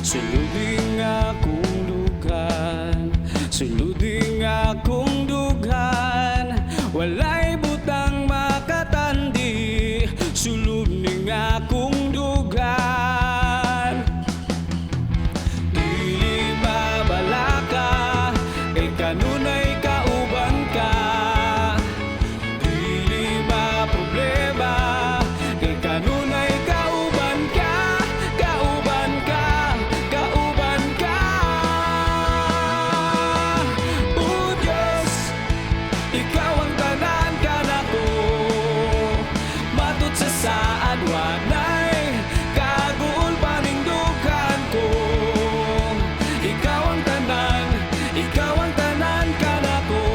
Suluding akong dugan, suluding akong dugan, walay butang makatandi, suluding akong dugan. Dili mabalaka, kay kanunay kauban ka. Dili maproblema, kay kanunay kauban ka. Kauban ka, kauban ka. O Diyos, ikaw ang tanan kanako, matud sa saad wanay kaguol paningdukan ko. Ikaw ang tanan, ikaw ang tanan kanako.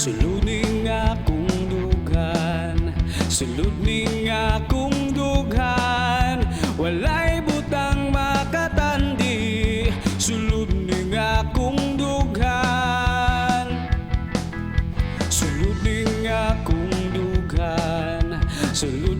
Suluding akong dugan, suluding akong dugan, walay butang makatandi, suluding akong dugan. Suluding akong dugan, suluding